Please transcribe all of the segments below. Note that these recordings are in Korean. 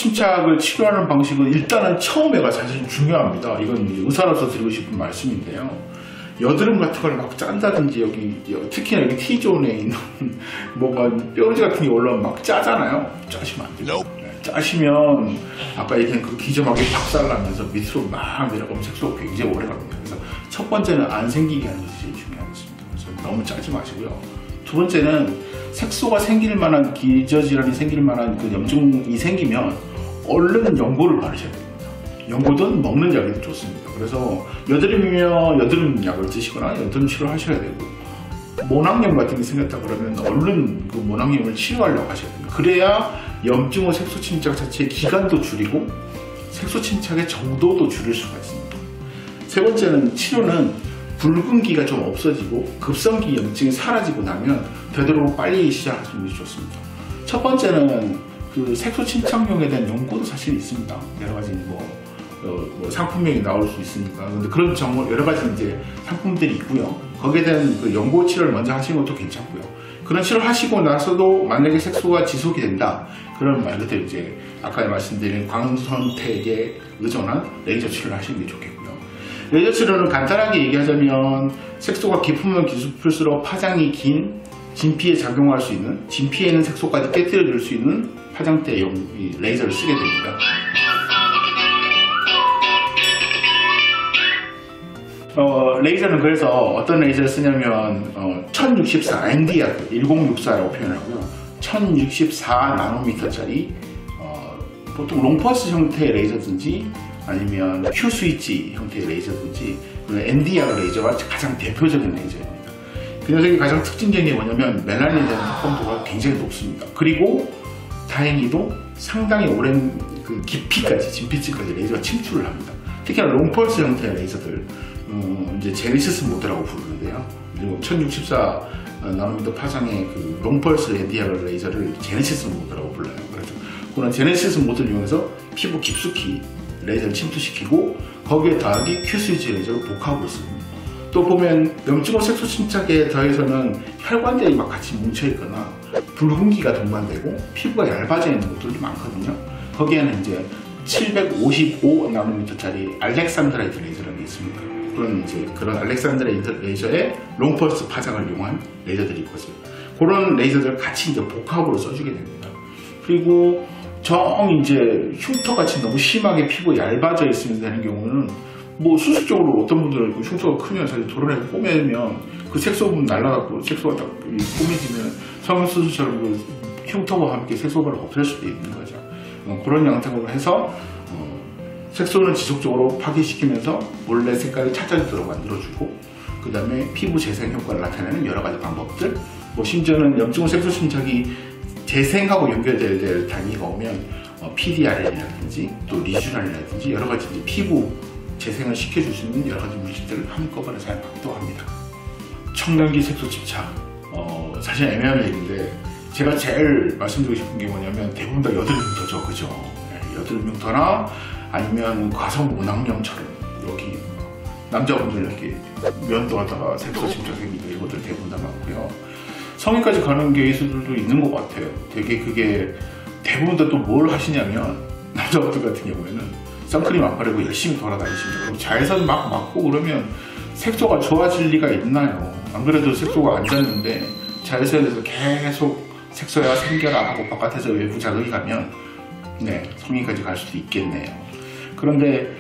침착을 치료하는 방식은 일단은 처음에가 사실 중요합니다. 이건 의사로서 드리고 싶은 말씀인데요. 여드름 같은 걸 막 짠다든지 특히나 여기 T존에 있는 뭐가 뼈지 같은 게 올라오면 막 짜잖아요. 짜시면 안 돼요. 짜시면 아까 얘기한 그 기점하게 박살나면서 밑으로 막 내려가면 색소가 굉장히 오래 갑니다. 그래서 첫 번째는 안 생기게 하는 것이 제일 중요하겠습니다. 그래서 너무 짜지 마시고요. 두 번째는 색소가 생길 만한 기저질환이 생길 만한 그 염증이 생기면 얼른 연고를 바르셔야 됩니다. 연고든 먹는 약이든 좋습니다. 그래서 여드름이면 여드름 약을 드시거나 여드름 치료를 하셔야 되고, 모낭염 같은 게 생겼다 그러면 얼른 그 모낭염을 치료하려고 하셔야 됩니다. 그래야 염증 후 색소 침착 자체의 기간도 줄이고 색소 침착의 정도도 줄일 수가 있습니다. 세 번째는 치료는 붉은기가 좀 없어지고 급성기 염증이 사라지고 나면 되도록 빨리 시작하시는 것이 좋습니다. 첫 번째는 그 색소 침착용에 대한 연구도 사실 있습니다. 여러 가지 뭐 상품명이 나올 수 있으니까. 근데 그런 여러 가지 이제 상품들이 있고요. 거기에 대한 그 연고 치료를 먼저 하시는 것도 괜찮고요. 그런 치료를 하시고 나서도 만약에 색소가 지속이 된다, 그런 말 그대로 이제 아까 말씀드린 광선택에 의존한 레이저 치료를 하시는 게 좋겠고요. 레이저 치료는 간단하게 얘기하자면 색소가 깊으면 깊을수록 파장이 긴 진피에 작용할 수 있는, 진피에 있는 색소까지 깨뜨려 줄 수 있는 파장대용 레이저를 쓰게 됩니다. 레이저는 그래서 어떤 레이저를 쓰냐면 1064 NdR 1064라고 표현하고요. 1064 나노미터짜리 보통 롱펄스 형태의 레이저든지 아니면 Q 스위치 형태의 레이저든지 NdR 레이저가 가장 대표적인 레이저입니다. 그 녀석이 가장 특징적인 게 뭐냐면 멜라닌에 대한 확범도가 굉장히 높습니다. 그리고 다행히도 상당히 오랜 그 깊이까지, 진피층까지 레이저가 침투를 합니다. 특히나 롱펄스 형태의 레이저들, 이제 제네시스 모드라고 부르는데요. 그리고 1064 나노미터 파장의 그 롱펄스 NdR 레이저를 제네시스 모드라고 불러요. 그래서 그런 제네시스 모드를 이용해서 피부 깊숙이 레이저를 침투시키고 거기에 더하기 Q스위치 레이저를 복합으로 씁니다. 또 보면 염증후 색소 침착에 더해서는 혈관들이 막 같이 뭉쳐있거나 붉은기가 동반되고 피부가 얇아져 있는 것들도 많거든요. 거기에는 이제 755 나노미터짜리 알렉산드라이트 레이저라는 게 있습니다. 그런 알렉산드라이트 레이저의 롱펄스 파장을 이용한 레이저들이 있거든요. 그런 레이저들을 같이 이제 복합으로 써주게 됩니다. 그리고 이제 흉터같이 너무 심하게 피부가 얇아져 있으면 되는 경우는 뭐 수술적으로 어떤 분들은 흉터가 크면 사실 도려내고 꼬매면 그 색소 부분 날라가고 색소가 딱 꼬매지면 성형수술처럼 그 흉터와 함께 색소가 없앨 수도 있는 거죠. 그런 양상으로 해서 색소는 지속적으로 파괴시키면서 원래 색깔을 찾아주도록 만들어주고, 그 다음에 피부 재생 효과를 나타내는 여러 가지 방법들, 뭐 심지어는 염증후 색소 침착이 재생하고 연결될 될 단위가 오면 PDRN이라든지 또 리쥬란이라든지 여러 가지 이제 피부 재생을 시켜줄 수 있는 여러 가지 물질들을 한꺼번에 사용하기도 합니다. 청년기 색소 침착, 사실 애매한 얘기인데 제가 제일 말씀드리고 싶은 게 뭐냐면 대부분 다 여드름 흉터죠, 그죠? 네, 여드름 흉터나 아니면 과성 모낭염처럼 여기 남자분들 이렇게 면도하다가 색소 침착 생기고 이것들 대부분 다 많고요. 성인까지 가는 케이스들도 있는 것 같아요. 되게 그게 대부분 다 또 뭘 하시냐면 남자분들 같은 경우에는 선크림 안 바르고 열심히 돌아다니십니다. 그럼 자외선 막 맞고 그러면 색소가 좋아질 리가 있나요? 안 그래도 색소가 안 졌는데 자외선에서 계속 색소야 생겨라 하고 바깥에서 외부 자극이 가면 성인까지 갈 수도 있겠네요. 그런데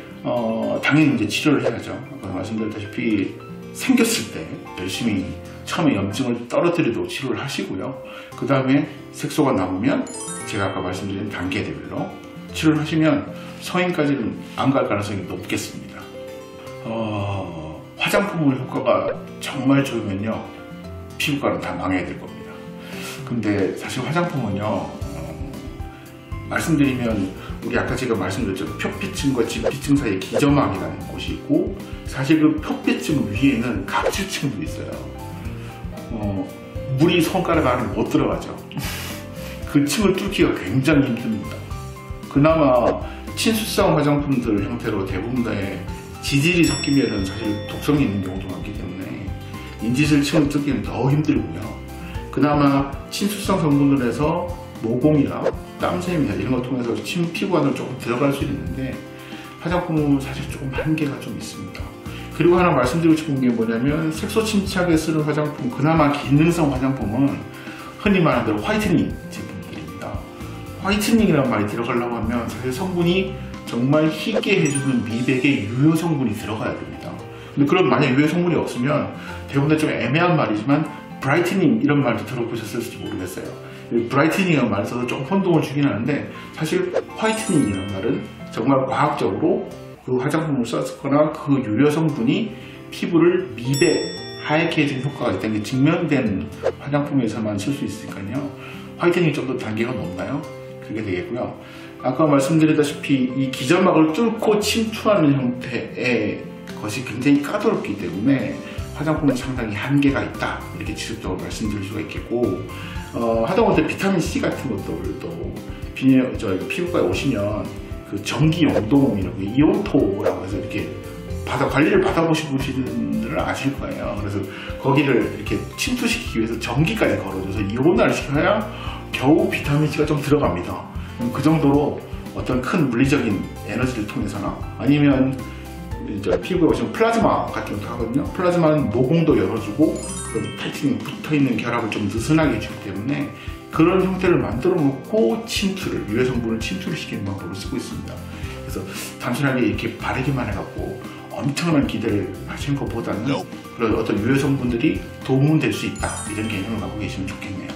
당연히 이제 치료를 해야죠. 아까 말씀드렸다시피 생겼을 때 열심히 처음에 염증을 떨어뜨리도록 치료를 하시고요. 그 다음에 색소가 남으면 제가 아까 말씀드린 단계별로 치료를 하시면 성인까지는 안 갈 가능성이 높겠습니다. 화장품 효과가 정말 좋으면요 피부과는 다 망해야 될 겁니다. 근데 사실 화장품은요 말씀드리면 우리 아까 제가 말씀드렸죠. 표피층과 진피층 사이에 기점막이라는 곳이 있고, 사실 그 표피층 위에는 각질층도 있어요. 물이 손가락 안에 못 들어가죠. 그 층을 뚫기가 굉장히 힘듭니다. 그나마 친수성 화장품들 형태로 대부분 다의 지질이 섞이면 사실 독성이 있는 경우도 많기 때문에 인지질 층을 뚫기는 더 힘들고요. 그나마 친수성 성분들에서 모공이나 땀샘이나 이런 걸 통해서 피부 안으로 조금 들어갈 수 있는데 화장품은 사실 조금 한계가 좀 있습니다. 그리고 하나 말씀드리고 싶은 게 뭐냐면 색소 침착에 쓰는 화장품, 그나마 기능성 화장품은 흔히 말하는 대로 화이트닝 제품들입니다. 화이트닝이라는 말이 들어가려고 하면 사실 성분이 정말 희게 해주는 미백의 유효 성분이 들어가야 됩니다. 근데 그런 만약 유효 성분이 없으면 대부분 좀 애매한 말이지만 브라이트닝 이런 말도 들어보셨을지 모르겠어요. 브라이트닝이라는 말을 써서 좀 혼동을 주긴 하는데 사실 화이트닝이라는 말은 정말 과학적으로 그 화장품을 썼거나 그 유효 성분이 피부를 미백, 하얗게 해주는 효과가 있다는 게 증명된 화장품에서만 쓸 수 있으니까요. 화이트닝이 좀 더 단계가 높나요? 그게 되겠고요. 아까 말씀드렸다시피 이 기점막을 뚫고 침투하는 형태의 것이 굉장히 까다롭기 때문에 화장품은 상당히 한계가 있다, 이렇게 지속적으로 말씀드릴 수가 있겠고, 하다못해 비타민C 같은 것들도 피부과에 오시면 그 전기 용동이라고 이온토라고 해서 이렇게 관리를 받아보신 분들은 아실 거예요. 그래서 거기를 이렇게 침투시키기 위해서 전기까지 걸어줘서 이온화를 시켜야 겨우 비타민C가 좀 들어갑니다. 그 정도로 어떤 큰 물리적인 에너지를 통해서나 아니면 피부에 보시면 플라즈마 같은 것도 하거든요. 플라즈마는 모공도 열어주고 그런 타이트닝 붙어있는 결합을 좀 느슨하게 해주기 때문에 그런 형태를 만들어 놓고 유해 성분을 침투를 시키는 방법을 쓰고 있습니다. 그래서 단순하게 이렇게 바르기만 해갖고 엄청난 기대를 하시는 것보다는 그런 어떤 유해 성분들이 도움은 될 수 있다, 이런 개념을 갖고 계시면 좋겠네요.